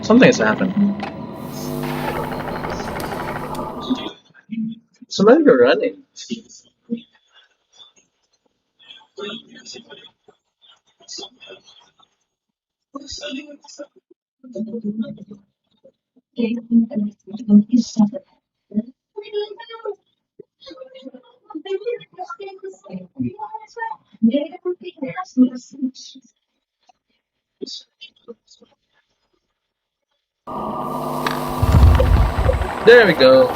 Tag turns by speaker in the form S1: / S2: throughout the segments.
S1: Something has happened. Somebody go running. There we go.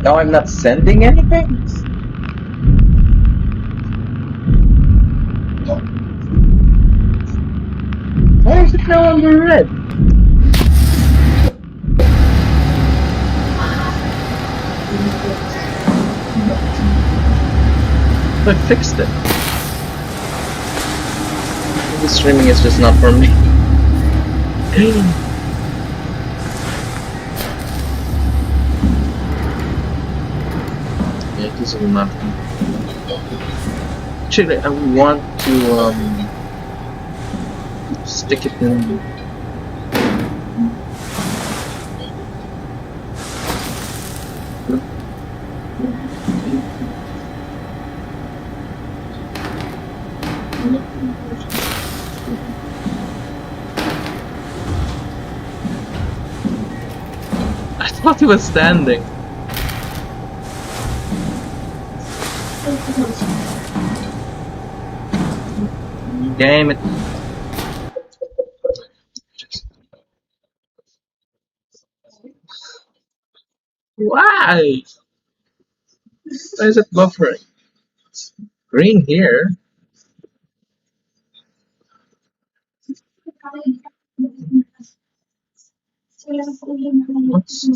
S1: Now I'm not sending anything? Why is it now under red? I fixed it. The streaming is just not for me. Yeah, this will not. Actually, I want to stick it in. I thought he was standing. Damn it. Why? Why is it buffering? Green here. What's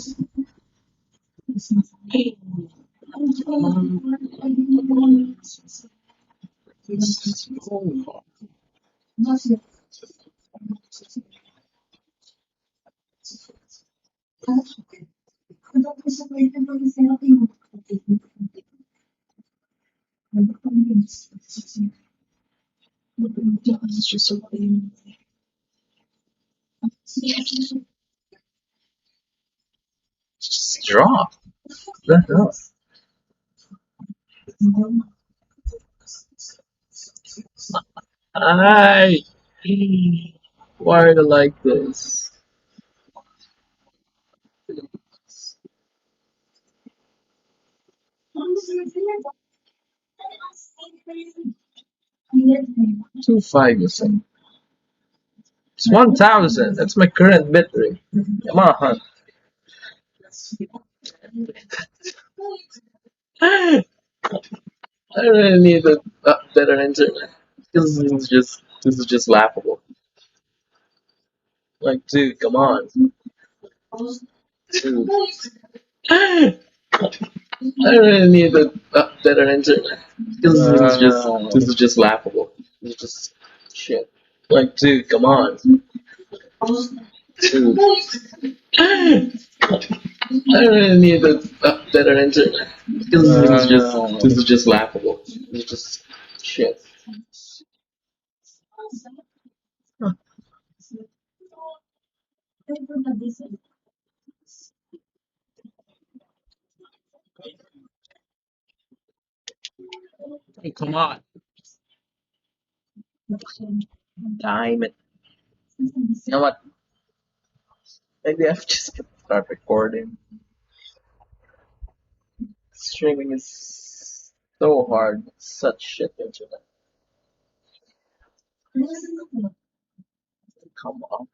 S1: it's just drop. That up. Hi. Why are you like this? 2.5 you say. It's 1,000. That's my current bit rate. Come on. I really need a better internet. This is just laughable. Like, dude, come on. Dude. I really need a better internet. This is just laughable. It's just shit. Like, dude, come on. Dude. I really need a better internet. This is just laughable. It's just shit. Hey, come on. Time it. You know what? Maybe I just gonna start recording. Streaming is so hard. Such shit internet. Come on.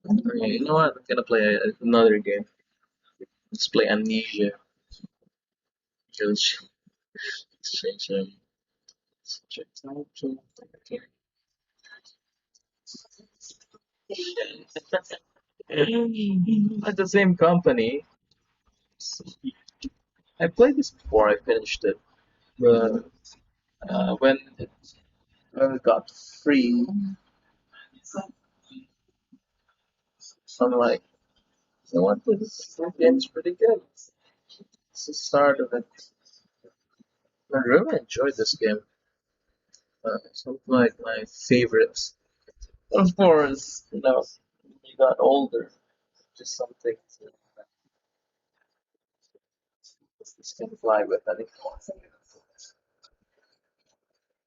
S1: Okay, you know what? I'm gonna play another game. Let's play Amnesia. Let's change let's check out at the same company. I played this before I finished it, but when it got free, I'm like, you know what? This game's pretty good. It's the start of it. I really enjoyed this game. It's one of my favorites. Of course, when you got older, just something this can fly with anymore.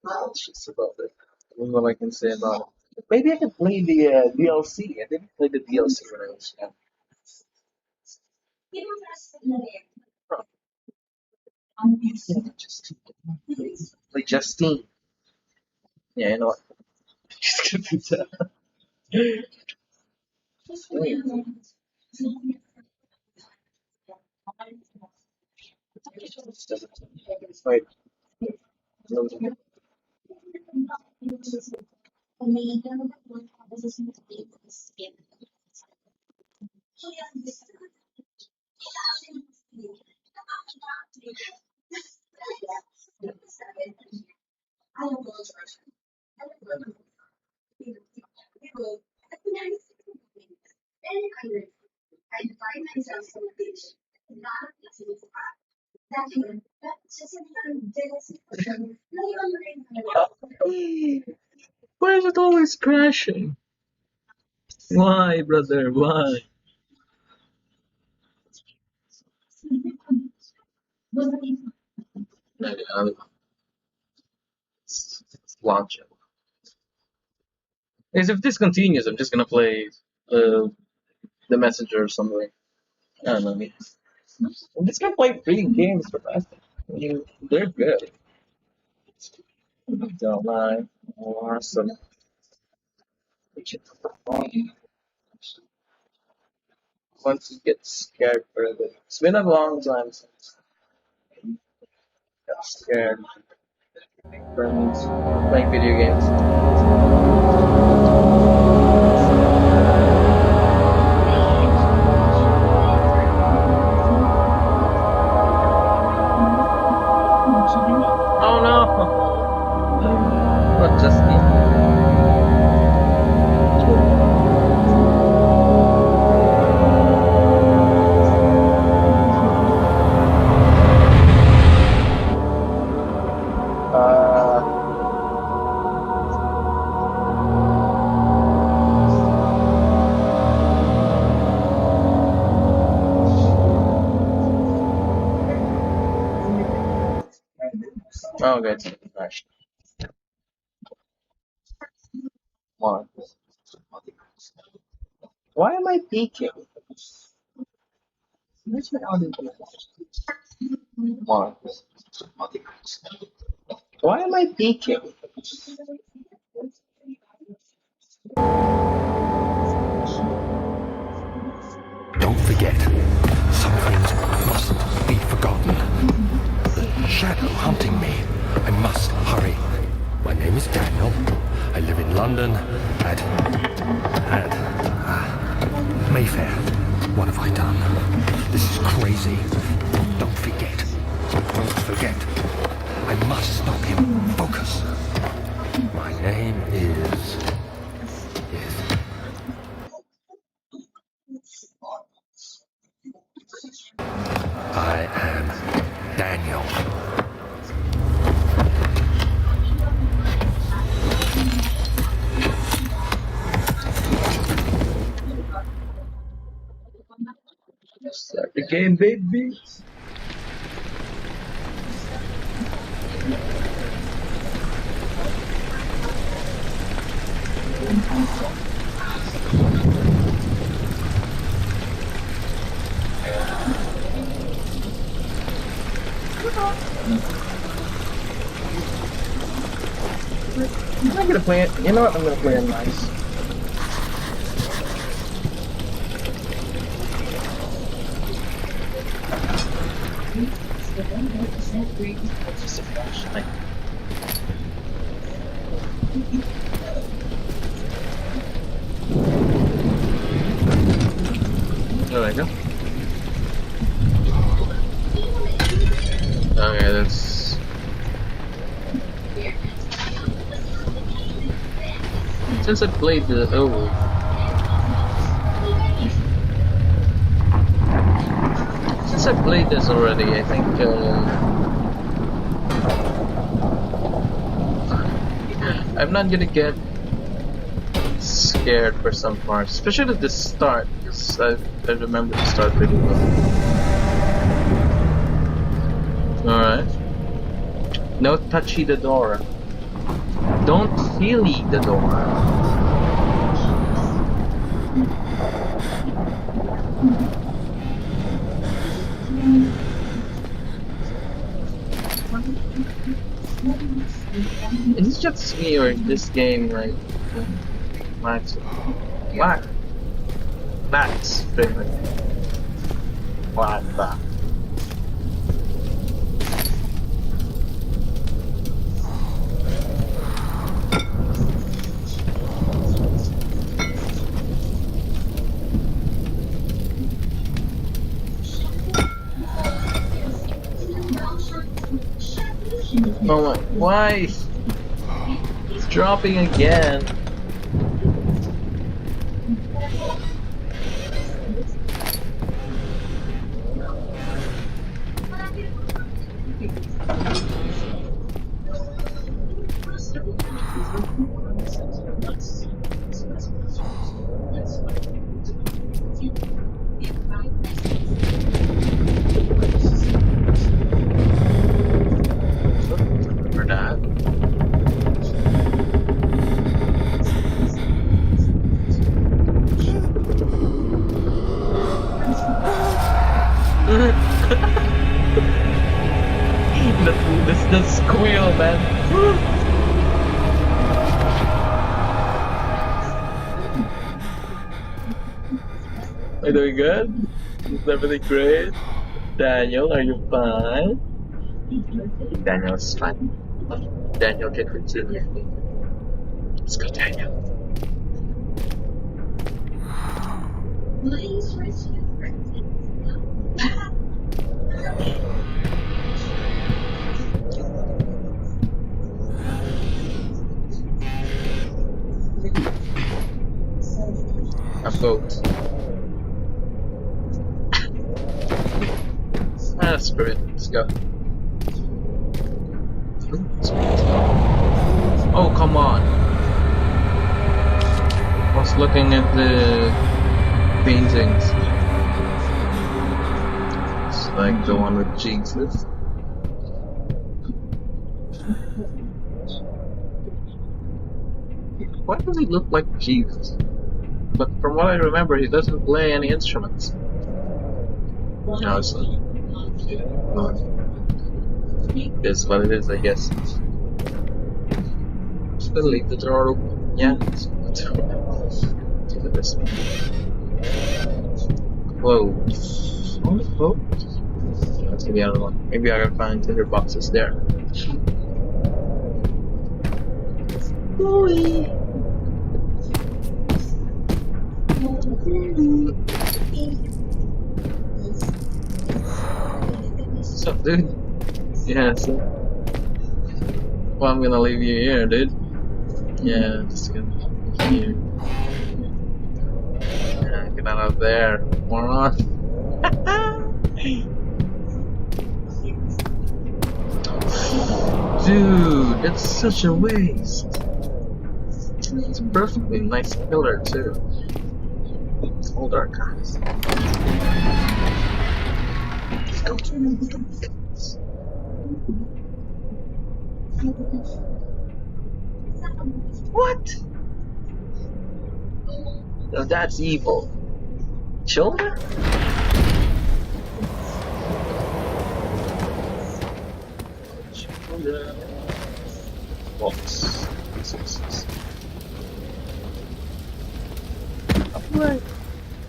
S1: That's just about it. That's what I can say about it. Maybe I can play the DLC. I didn't play the DLC when I was young. Huh. Just play Justine. Yeah, you know what? Just gonna do that. Wait, wait. Why is it always crashing? Why, brother? Why? Maybe I'll launch it. Because if this continues, I'm just gonna play uh, the messenger or something. I don't know. I'm just gonna play free games for that. I mean, they're good. Don't lie. Awesome. Once you get scared for a bit. It's been a long time since I got scared from playing video games. Oh no! Not just me. Oh, okay. Nice. One. Why am I peeking? One. Why am I peeking?
S2: Don't forget, some things mustn't be forgotten. The shadow hunting me. I must hurry. My name is Daniel. I live in London at Mayfair. What have I done? This is crazy. Don't forget. Don't forget. I must stop him. Focus. My name is... I am Daniel.
S1: Start the game, baby. I'm gonna play it. You know what? I'm gonna play it nice. That's just a flashlight. There we go. Okay, that's... Since I played the... Oh. Since I played this already, I think... I'm not gonna get scared for some parts. Especially the start, because I remember the start pretty well. Alright. No touchy the door. Don't feely the door. Is it just me or this game like Max? Max favorite. What the? Oh my, why? It's dropping again. For that. the squeal, man. Are you doing good? Is everything great? Daniel, are you fine? Daniel's fine. Daniel can continue. Let's go, Daniel. A boat. Screw it. Let's go. Oh, come on. I was looking at the paintings. It's like the one with Jesus. Why does he look like Jesus? But from what I remember, he doesn't play any instruments. No, it's not. It's what it is, I guess. Just gonna leave the door open. Yeah, let's do this one. Close. Oh, let's get the other one. Maybe I can find tinder boxes there. What's up, dude? Yeah, so... Well, I'm gonna leave you here, dude. Yeah, just gonna leave you here. Yeah, get out of there, moron. Dude, that's such a waste. It's a perfectly nice pillar, too. It's old archives. Let's go. What? No, that's evil. Children? Children. Box. Alright.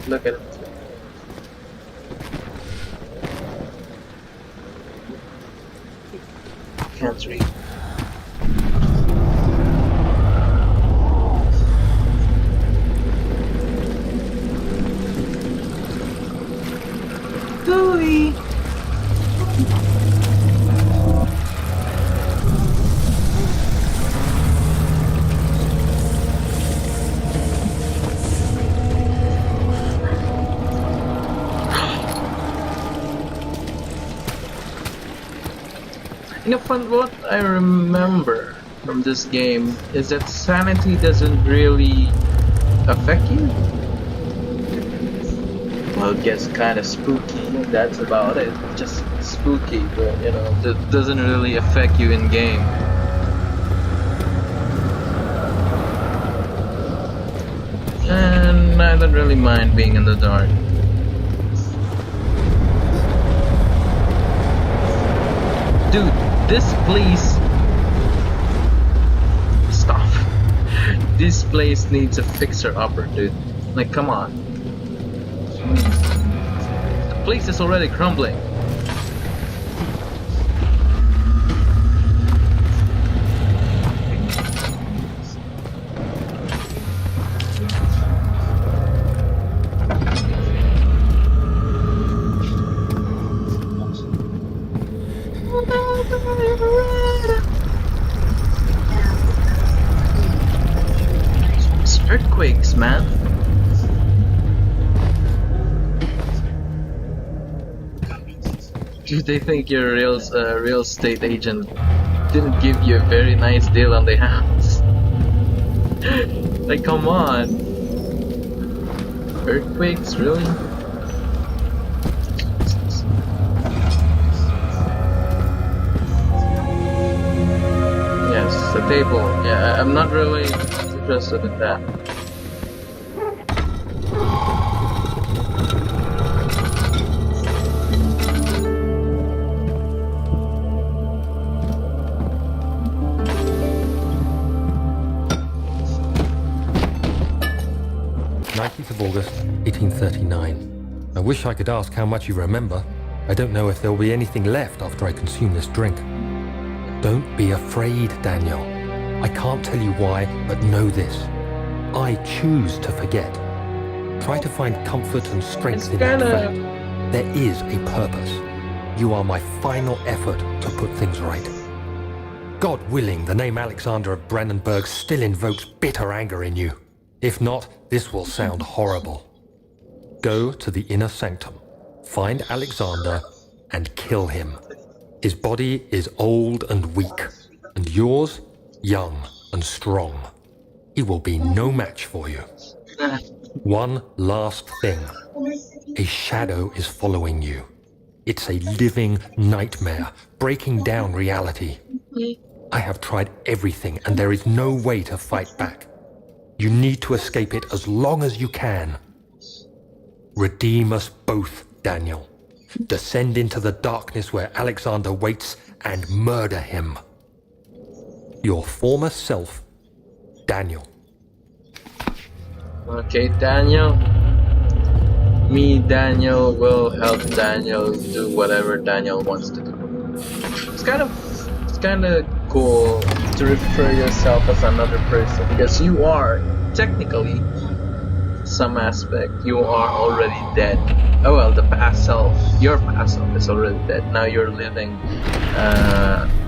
S1: Look at it. can't read. Gooey. You know, from what I remember from this game is that sanity doesn't really affect you. Well, it gets kind of spooky, and that's about it. Just spooky, but you know, that doesn't really affect you in game. And I don't really mind being in the dark. Dude, this place... Stop. This place needs a fixer-upper, dude. Like, come on. The place is already crumbling. It's earthquakes, man. Do they think you're a real estate agent? Didn't give you a very nice deal on the house. Like, come on. Earthquakes, really? Yes, the table. Yeah, I'm not really interested in that.
S2: Of August, 1839. I wish I could ask how much you remember. I don't know if there will be anything left after I consume this drink. Don't be afraid, Daniel. I can't tell you why, but know this. I choose to forget. Try to find comfort and strength in that fact. There is a purpose. You are my final effort to put things right. God willing, the name Alexander of Brandenburg still invokes bitter anger in you. If not, this will sound horrible. Go to the inner sanctum, find Alexander, and kill him. His body is old and weak, and yours, young and strong. He will be no match for you. One last thing. A shadow is following you. It's a living nightmare, breaking down reality. I have tried everything, and there is no way to fight back. You need to escape it as long as you can. Redeem us both, Daniel. Descend into the darkness where Alexander waits and murder him. Your former self, Daniel.
S1: Okay, Daniel. Me, Daniel, will help Daniel do whatever Daniel wants to do. It's kind of cool to refer yourself as another person, because you are technically, some aspect, you are already dead. Oh well, the past self, your past self is already dead. Now you're living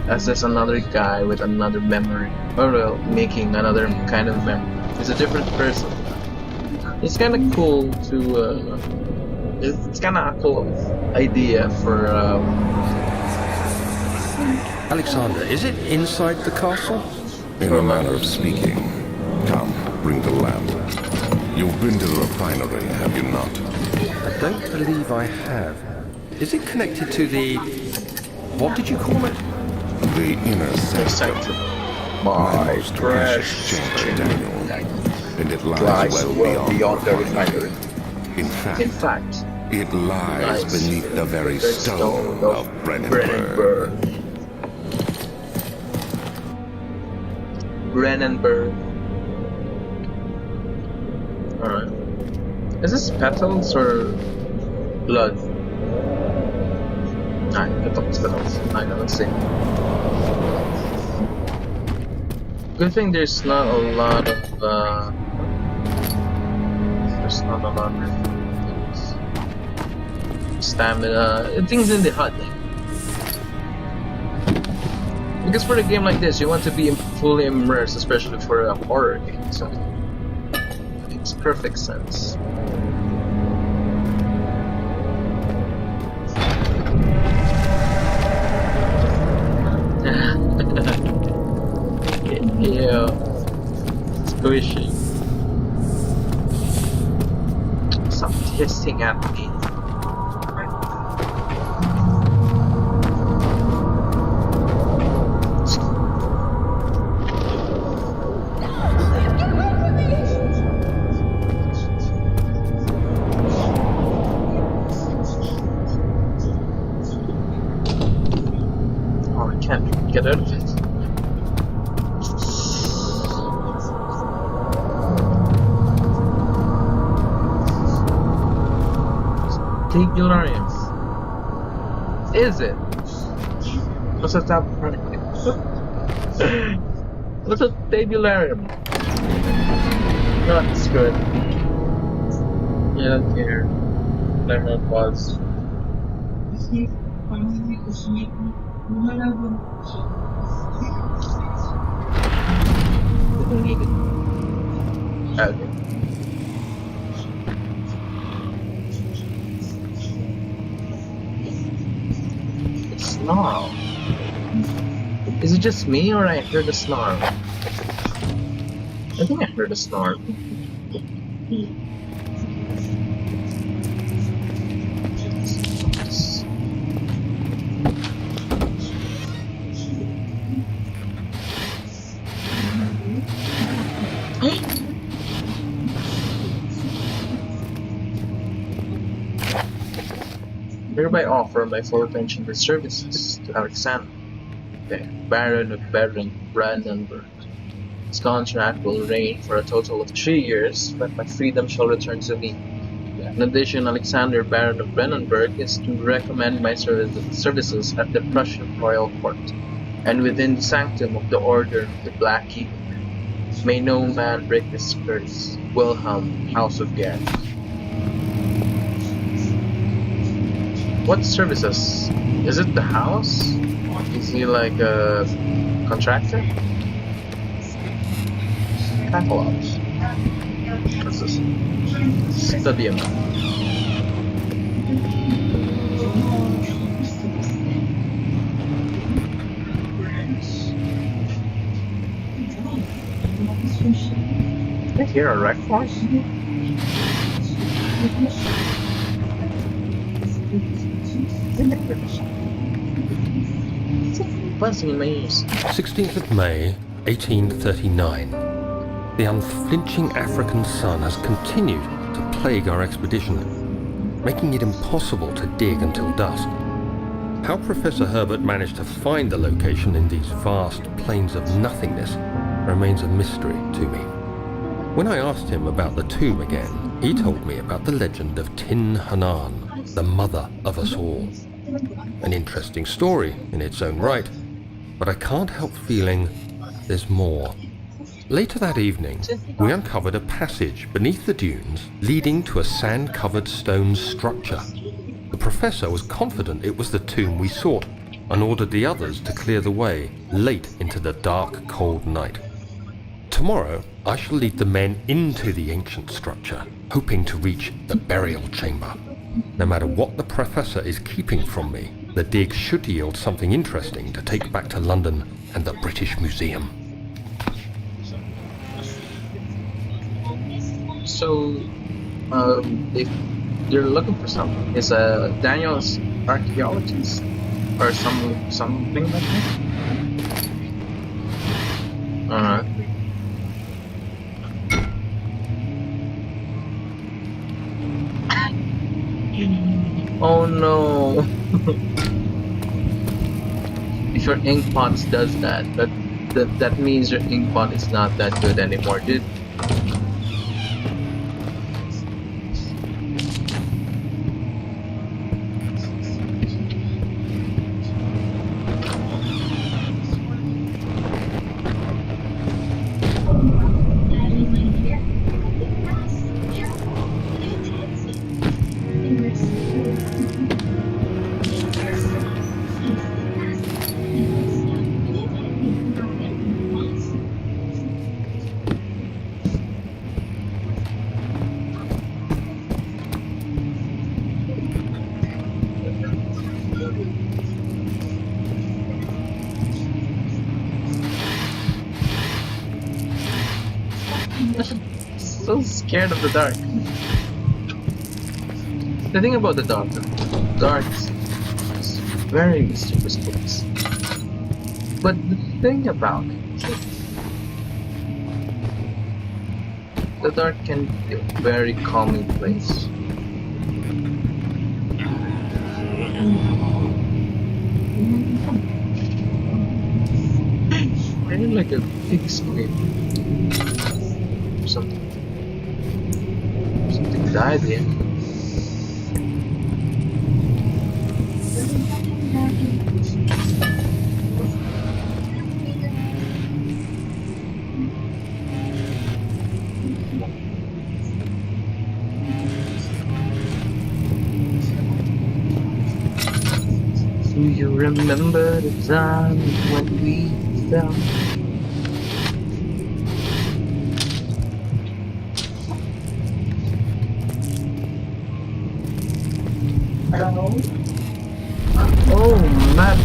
S1: as this another guy with another memory, or well, making another kind of memory. It's a different person. It's kind of cool to it's kind of a cool idea for
S2: Alexander, is it inside the castle?
S3: In a manner of speaking. Come, bring the lamp. You've been to the refinery, have you not?
S2: I don't believe I have. Is it connected to the... what did you call it?
S3: The inner sanctum.
S1: my
S3: Most
S1: precious
S3: precious chamber, Daniel. And it lies well beyond the refinery. In fact, it lies beneath the very stone of Brennenburg.
S1: Brennenburg. Alright. Is this petals or blood? I thought it's petals. I don't see. Good thing there's not a lot of there's not a lot of things. Stamina, things in the hut. Because for a game like this, you want to be fully immersed, especially for a horror game. So it makes perfect sense. Yeah, squishy. Stop hissing at me. Oh, I can't get out of it. Tabularium. Is it? What's a tabularium? What's a tabularium? No, it's good. You don't care. Whatever it was. Okay. Snarl. Is it just me or I heard a snarl? I think I heard a snarl. Hereby offer my full attention and services to Alexander, the Baron of Brandenburg. His contract will reign for a total of 3 years, but my freedom shall return to me. In addition, Alexander, Baron of Brandenburg, is to recommend my services at the Prussian royal court, and within the sanctum of the Order of the Black Eagle. May no man break this curse. Wilhelm, House of Gerd. What services? Is it the house? Is he like a contractor? Catalogs. What's this? Stadium. Did I hear a wreck force? Buzzing in my ears.
S2: 16th of May, 1839. The unflinching African sun has continued to plague our expedition, making it impossible to dig until dusk. How Professor Herbert managed to find the location in these vast plains of nothingness remains a mystery to me. When I asked him about the tomb again, he told me about the legend of Tin Hanan, the mother of us all. An interesting story in its own right, but I can't help feeling there's more. Later that evening, we uncovered a passage beneath the dunes leading to a sand-covered stone structure. The professor was confident it was the tomb we sought and ordered the others to clear the way late into the dark, cold night. Tomorrow, I shall lead the men into the ancient structure, hoping to reach the burial chamber. No matter what the professor is keeping from me, the dig should yield something interesting to take back to London and the British Museum.
S1: So, if you're looking for something, is Daniel's archaeologist or something like that? Oh no! If your ink pot does that, that means your ink pot is not that good anymore, dude. scared of the dark. The thing about the dark is very mysterious place. But the thing about it, the dark can be a very calming place. Maybe like a big scream. Something died here. Do you remember the time when we fell? Oh, man.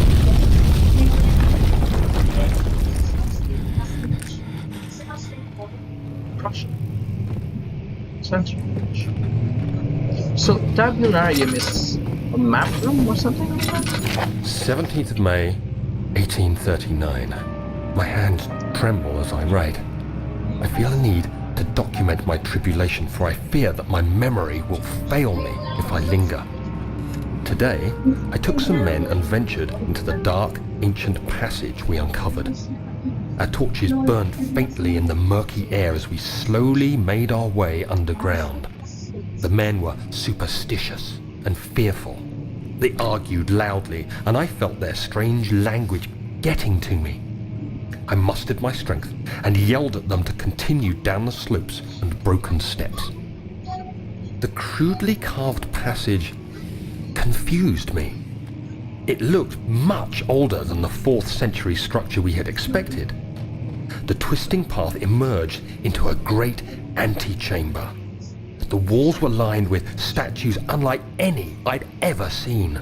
S1: Prussian. Central. So, Tabularium is a map room or something like that?
S2: 17th of May, 1839. My hands tremble as I write. I feel a need to document my tribulation, for I fear that my memory will fail me if I linger. Today, I took some men and ventured into the dark, ancient passage we uncovered. Our torches burned faintly in the murky air as we slowly made our way underground. The men were superstitious and fearful. They argued loudly, and I felt their strange language getting to me. I mustered my strength and yelled at them to continue down the slopes and broken steps. The crudely carved passage confused me. It looked much older than the 4th century structure we had expected. The twisting path emerged into a great antechamber. The walls were lined with statues unlike any I'd ever seen.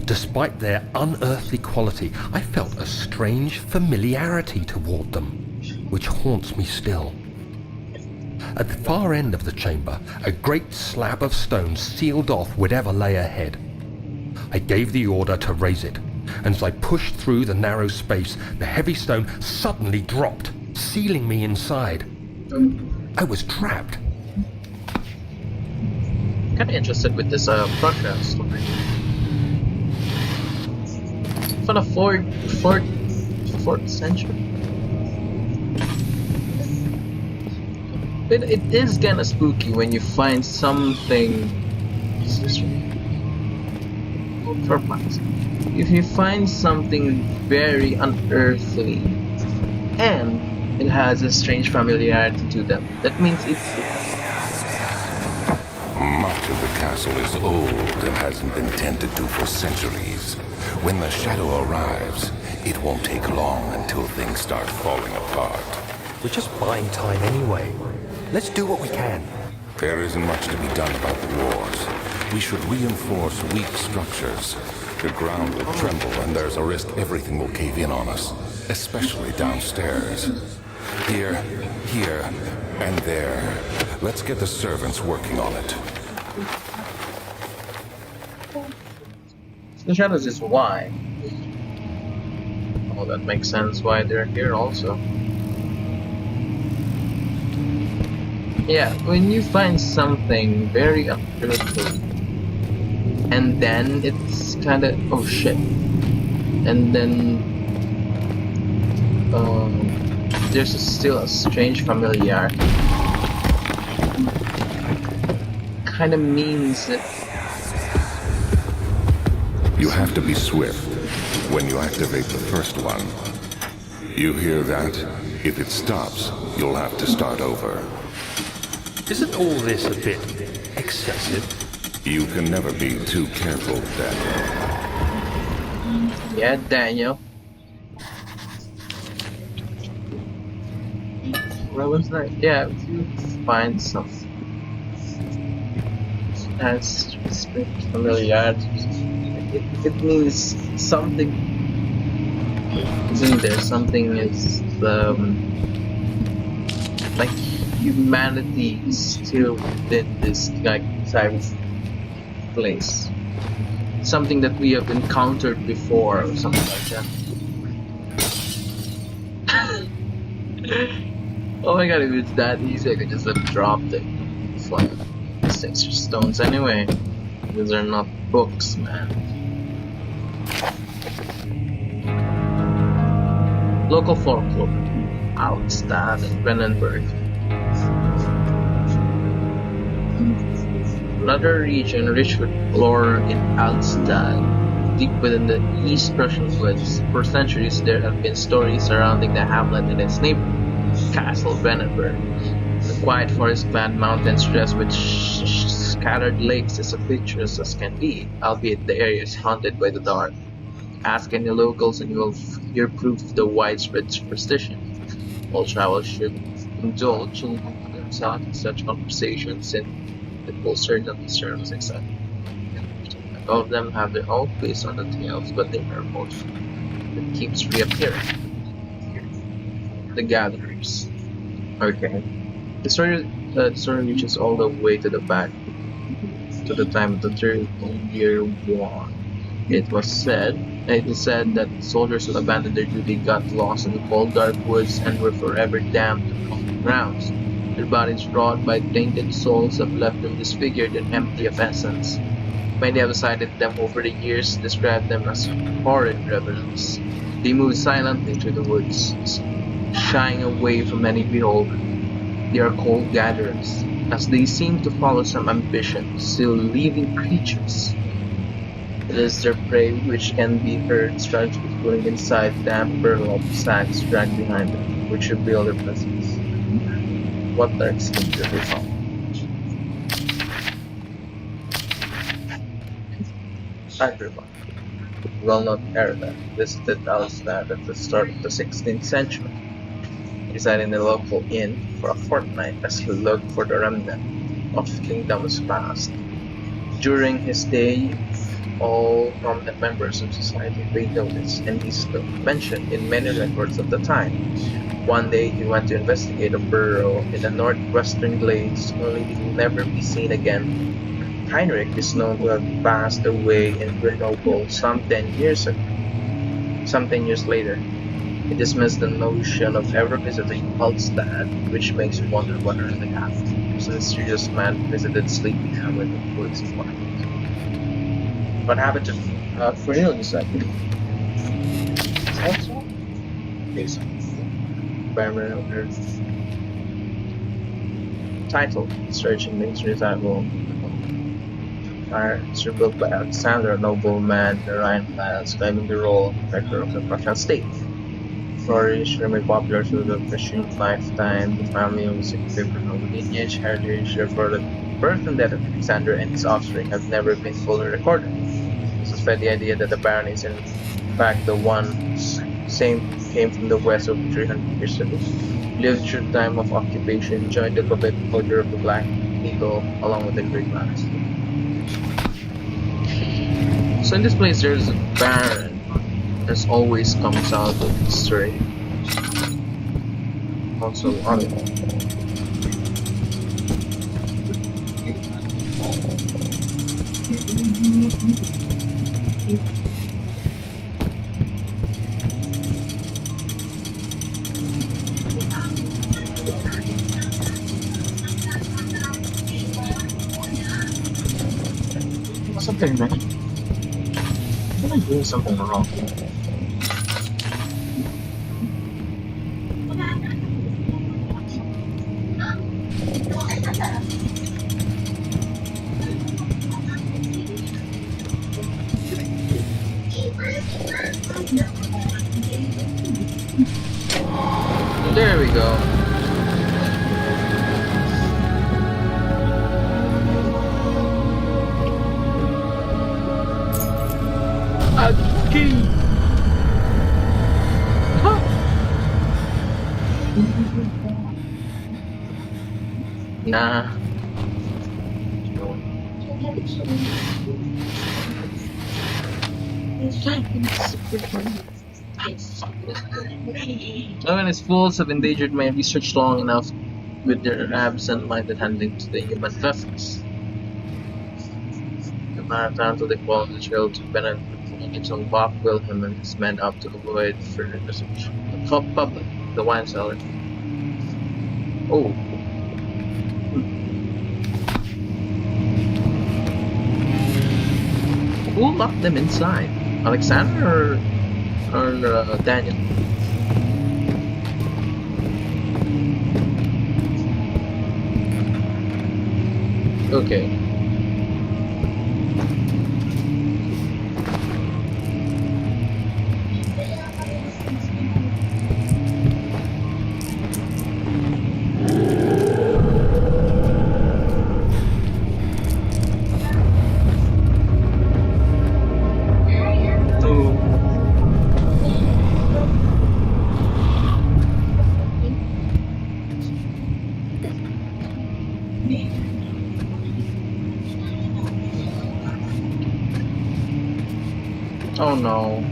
S2: Despite their unearthly quality, I felt a strange familiarity toward them, which haunts me still. At the far end of the chamber, a great slab of stone sealed off whatever lay ahead. I gave the order to raise it, and as I pushed through the narrow space, the heavy stone suddenly dropped, sealing me inside. I was trapped.
S1: Kind of interested with this Prussia story. From the 4th century. It is kind of spooky when you find something. If you find something very unearthly and it has a strange familiarity to them, that means it's.
S3: Much of the castle is old and hasn't been tended to for centuries. When the shadow arrives, it won't take long until things start falling apart.
S2: We're just buying time anyway. Let's do what we can.
S3: There isn't much to be done about the wars. We should reinforce weak structures. The ground will tremble and there's a risk everything will cave in on us, especially downstairs. Here, and there. Let's get the servants working on it.
S1: The shadows is why. Oh, that makes sense why they're here also. Yeah, when you find something very unearthly, and then it's kind of, oh shit, and then there's still a strange familiarity. Kind of means that
S3: you have to be swift when you activate the first one. You hear that? If it stops, you'll have to start over.
S2: Isn't all this a bit excessive?
S3: You can never be too careful, Daniel.
S1: Yeah, Daniel. What was that? Yeah, if you find something that's familiarity, it means something is in there. Something is like humanity is still within this like type of place. Something that we have encountered before or something like that. Oh my god, if it's that easy, I could just have dropped it. It's like, these things are stones anyway. These are not books, man. Local folklore. Outstad and Brandenburg. Another region rich with lore in Altstadt, deep within the East Prussian woods. For centuries, there have been stories surrounding the hamlet and its neighborhood, Castle Brandenburg. The quiet forest-clad mountains dressed with scattered lakes as picturesque as can be, albeit the area is haunted by the dark. Ask any locals and you will hear proof of the widespread superstition. All travelers should indulge themselves in such conversations and it will certainly serve as exciting. All of them have their own twist on the tales, but they are most that keeps reappearing. The Gatherers. Okay. The story reaches all the way to the back to the time of the 30-year War. It is said that soldiers who abandoned their duty got lost in the cold, dark woods and were forever damned to common grounds. Their bodies wrought by tainted souls have left them disfigured and empty of essence. Many have cited them over the years, described them as horrid revenants. They move silently through the woods, shying away from any beholder. They are called gatherers, as they seem to follow some ambition, still living creatures. It is their prey which can be heard strangely pulling inside damp burlap sacks dragged behind them, which reveal their presence. What dark skin do they follow? Agrippa, well-known Arab, visited Alstad at the start of the 16th century. He resided in a local inn for a fortnight as he looked for the remnant of kingdoms past. During his stay, all prominent members of society paid notice, and he's mentioned in many records of the time. One day he went to investigate a burrow in the northwestern glades, only to never be seen again. Heinrich is known to have passed away in Grenoble some 10 years later. He dismissed the notion of ever visiting Altstadt, which makes you wonder what really happened. So the mysterious man visited Sleepy Hamlet in the woods of Market. What happened to Cornelius, I think? Also? Yes. Primary title: Searching Nature's Animal. Fires were built by Alexander, a nobleman in the Rhinelands, claiming the role of protector of the Prussian state. Stories remain popular through the Christian lifetime. The family of Significant lineage heritage for the birth and death of Alexander and his offspring have never been fully recorded. This has fed the idea that the baron is in fact the one same came from the west over 300 years ago, lived through time of occupation, joined the Quebec Order of the Black Eagle along with the Greek dynasty. So in this place there's a baron, as always comes out of history. Also on it. Something wrong. Am I doing something wrong? There we go. Okay. Huh. Nah. When its fools have endangered my research long enough, with their absent-minded handling to the human vessels. The marathon to the quality trail to manage to lock Wilhelm and his men up to avoid further persecution. The public, the wine cellar. Oh, who locked them inside? Alexander or Daniel? Okay. Oh no.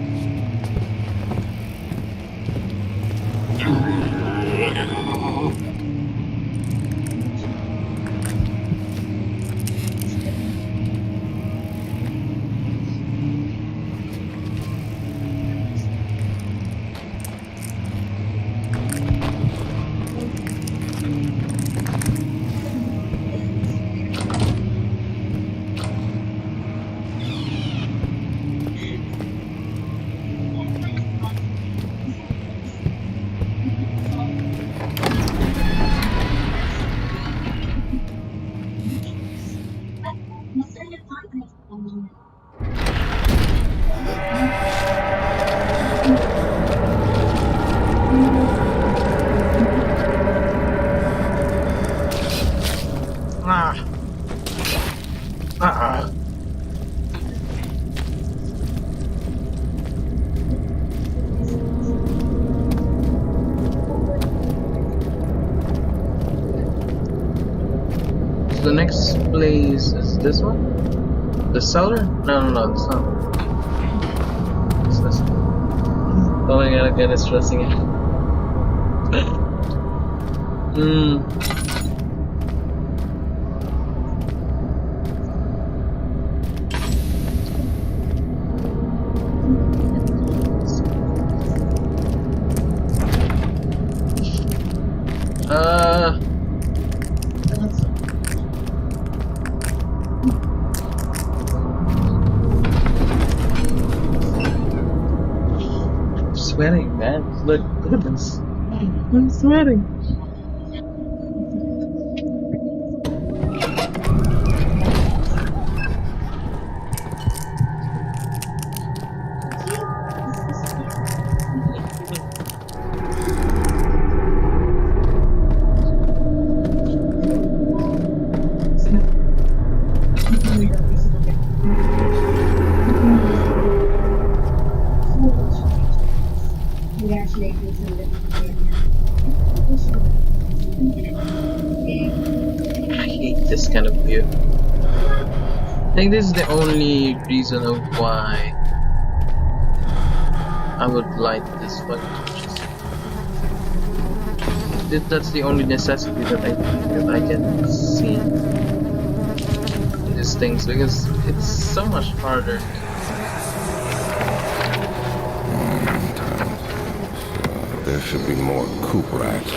S1: Ah. Ah. So the next place is this one? The cellar? No, it's not. It's this one. Oh my god, I'm kinda stressing it. Sweating, man. Look at this. I'm sweating. I hate this kind of view. I think this is the only reason of why I would light this fucking torches. That's the only necessity that I can see in these things, because it's so much harder.
S3: There should be more coop rats.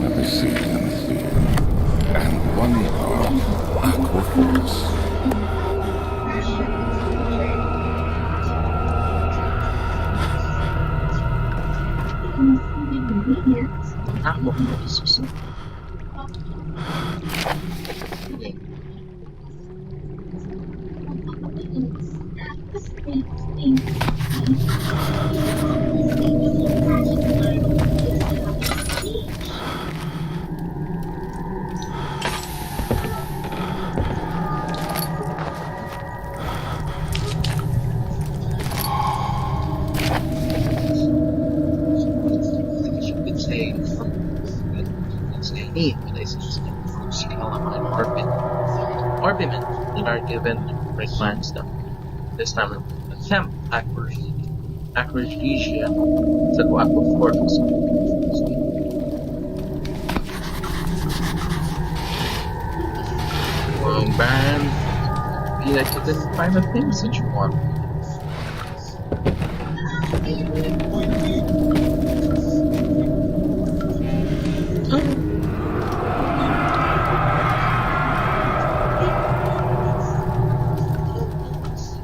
S3: Let me see. And one aqua force.
S1: Aqua force. Orbiment that are given great plans them. This time attempt Acquaregia to Aquafortis. Baron, be like you didn't find the things that you want.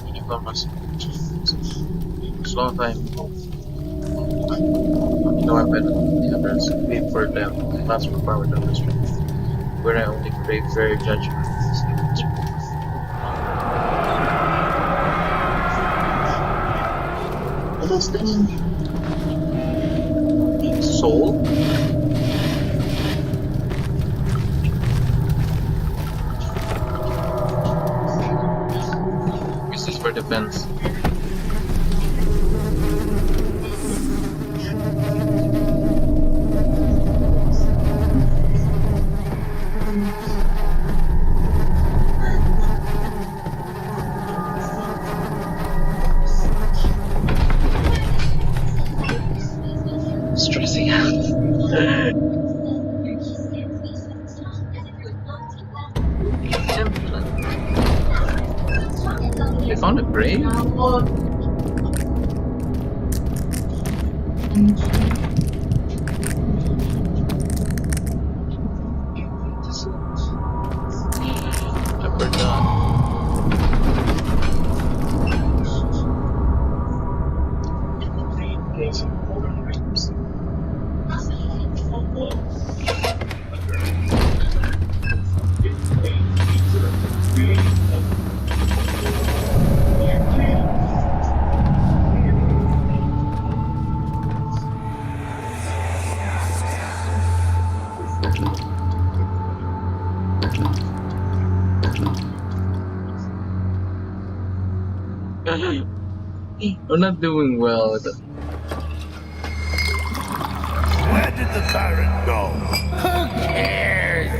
S1: Unicorn must as long as I'm you know I'm better than the others. Wait for them. I must perform with others. Where I only crave fair judgment. What is this? Soul? Is this for defense? Stressing out. Temple. They found a grave? Upper dawn. We're not doing well with it.
S4: Where did the Baron go?
S5: Who cares?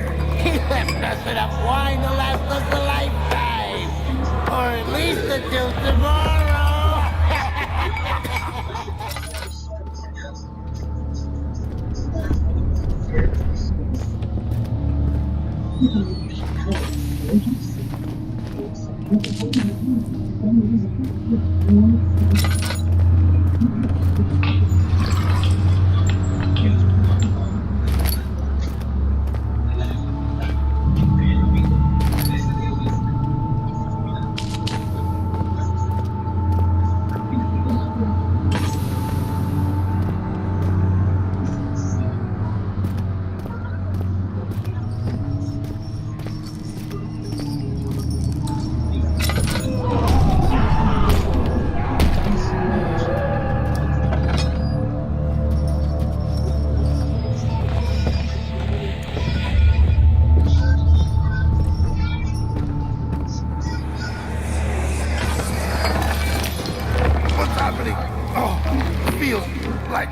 S5: He left us enough wine to last us a lifetime. Or at least until tomorrow.
S4: What's happening? Oh, it feels like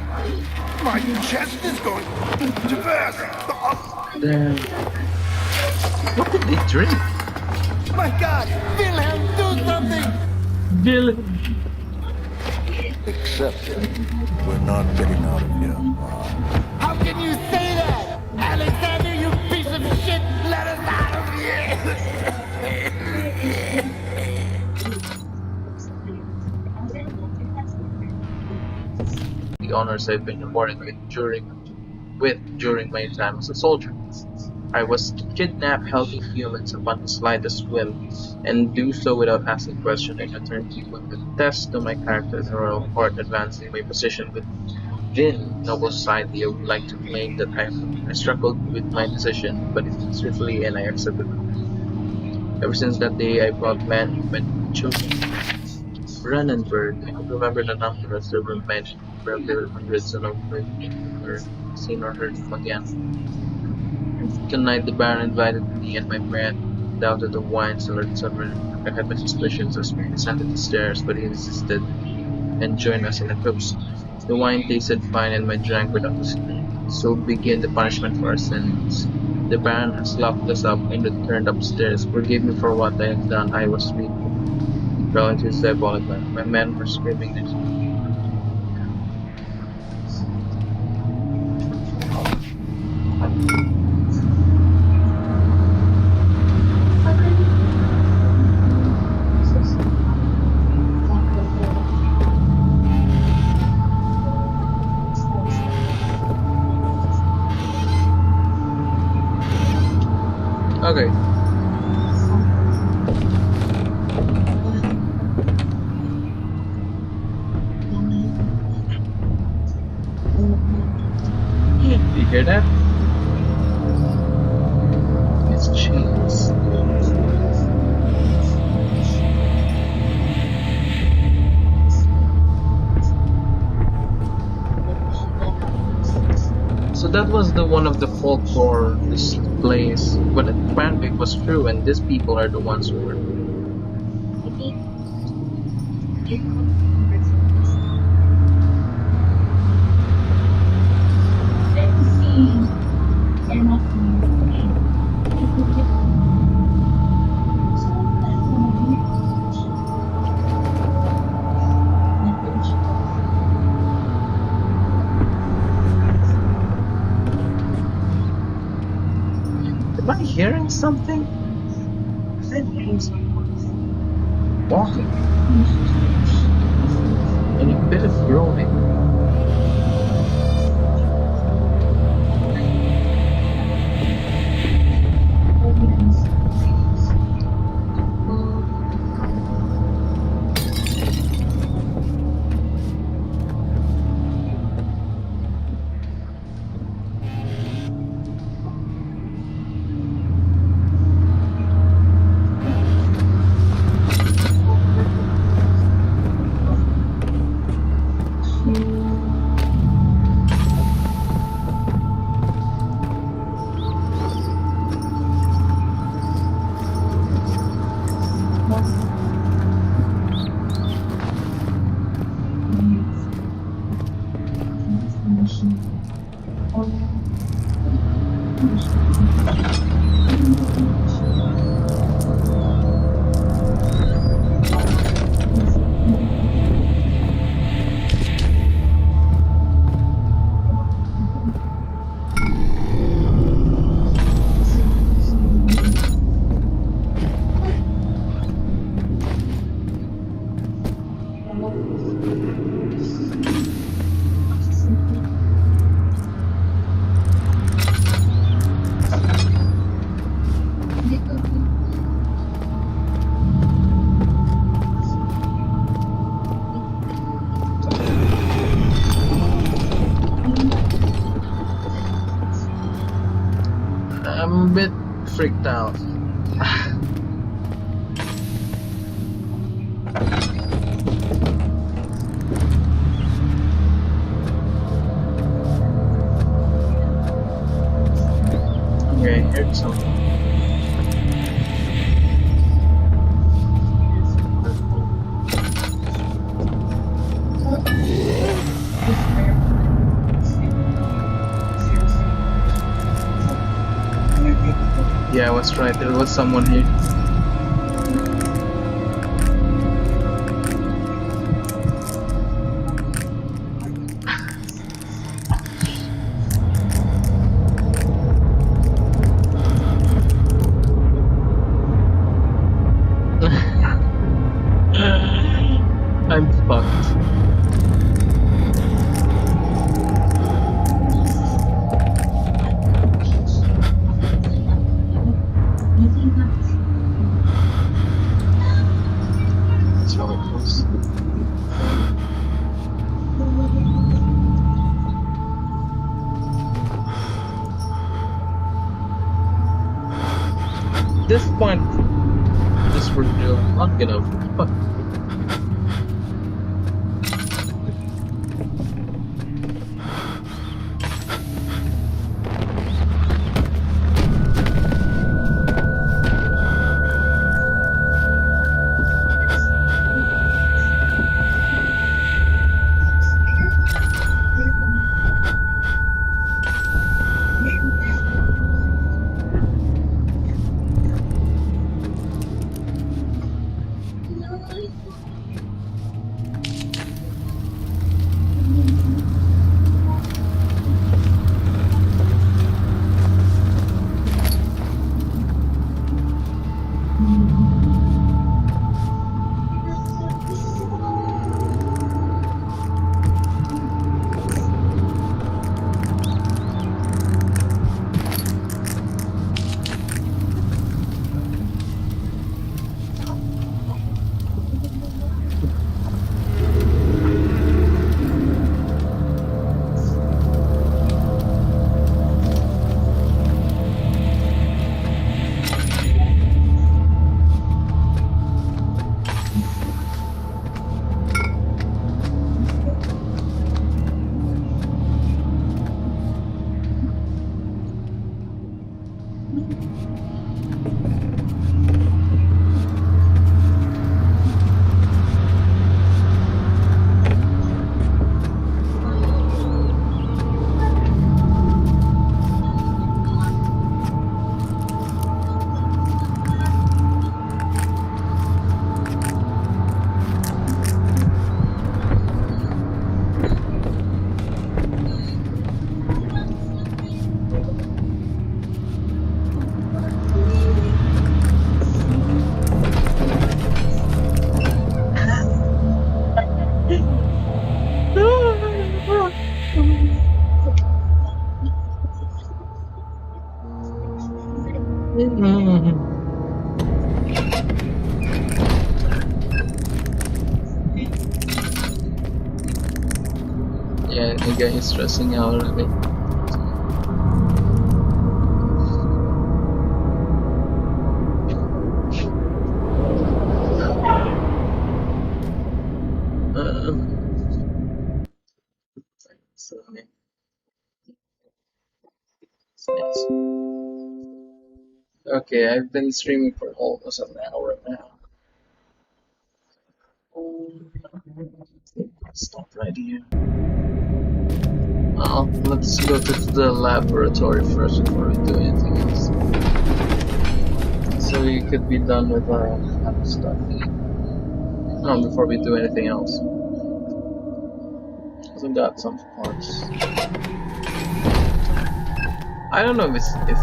S4: my chest is going to burst. Oh,
S1: Damn. What did they drink?
S5: My God! Wilhelm, do something!
S1: Bill.
S4: accept it. We're not getting out of here.
S5: How can you say that? Alexander, you piece of shit! Let us out of here!
S1: The honors I've been rewarded with during my time as a soldier. I was to kidnap healthy humans upon the slightest whim, and do so without asking questions in return for the test of my character in the royal court, advancing my position within noble society. I would like to claim that I struggled with my decision, but it swiftly and I accepted it. Ever since that day, I brought men, women, and children. Run and bird. I could remember the numbers. There were many, probably hundreds, and I've never seen or heard them again. Tonight the Baron invited me and my friend down to the wine cellar to supper. I had my suspicions as we descended the stairs, but he insisted and joined us in a toast. The wine tasted fine and I drank without a spoon. So began the punishment for our sins. The Baron has locked us up and returned upstairs. Forgive me for what I have done. I was weak. He fell into his diabolic laugh. My men were screaming next to me. Okay. Do you hear that? It's chains. So that was the one of the folklore displays when the Cranwick was true, and these people are the ones who were. Am I hearing something? Walking. And a bit of groaning. I'm a bit freaked out. Okay, I heard something. Yeah, I was right. There was someone here. I'm fucked. That's how it goes. At this point, this we're not gonna fuck. Yeah, the guy is stressing out already. So it's nice. Okay, I've been streaming for almost an hour now. Stop right here. Well, let's go to the laboratory first before we do anything else. So we could be done with our stuff. No, before we do anything else. Because we got some parts. I don't know if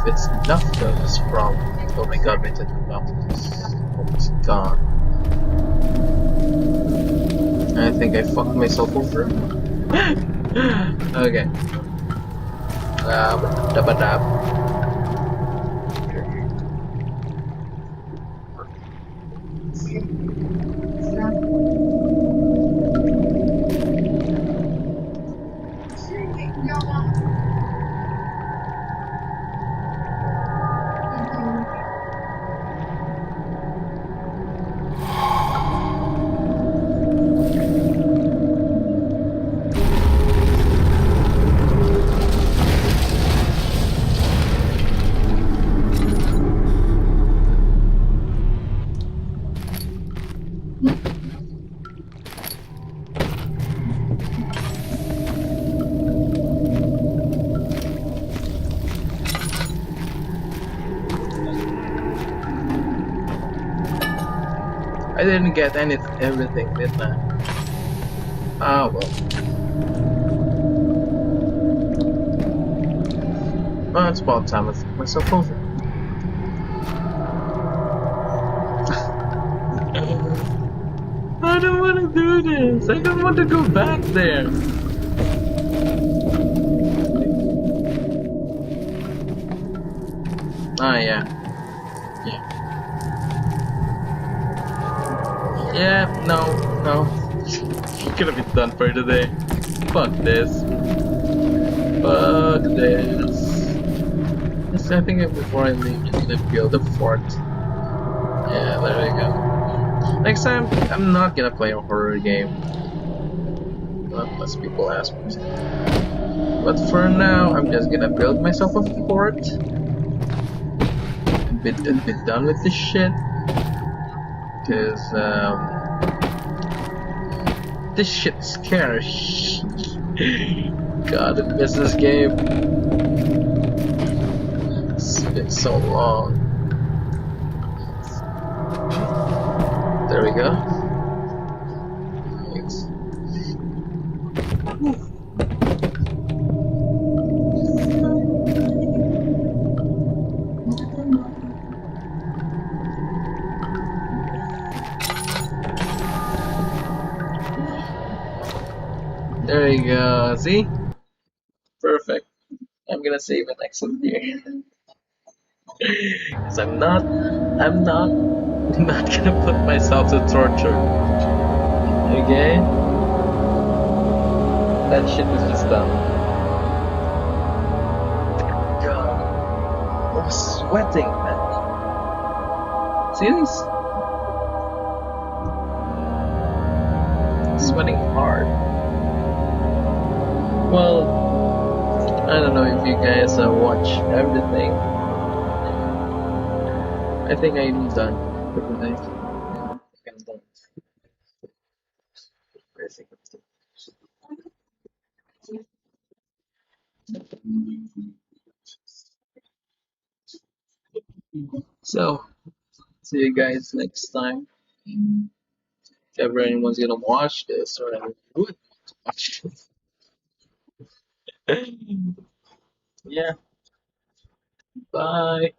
S1: it's enough though, this problem. Oh my god, my technical is almost gone. I think I fucked myself over. Okay. Dab. I didn't get everything, did I? Ah, well. Well, it's about time I fucked myself over. I don't want to do this. I don't want to go back there. Ah, yeah. Yeah, no. Gonna be done for today. Fuck this. Fuck this. I think before I leave, just build a fort. Yeah, there we go. Next time, I'm not gonna play a horror game. Unless people ask me to. But for now, I'm just gonna build myself a fort. And be done with this shit. Cause, this shit's scary. God, I miss this game. It's been so long. There we go. Thanks. There you go. See? Perfect. I'm gonna save an exit here. Cause I'm not gonna put myself to torture. Okay? That shit is just done. God. I'm sweating, man. See this? Sweating hard. Well, I don't know if you guys watch everything. I think I'm done for tonight. I think I'm done. I think so. See you guys next time. If ever anyone's gonna watch this or anyone would watch this. Yeah. Bye.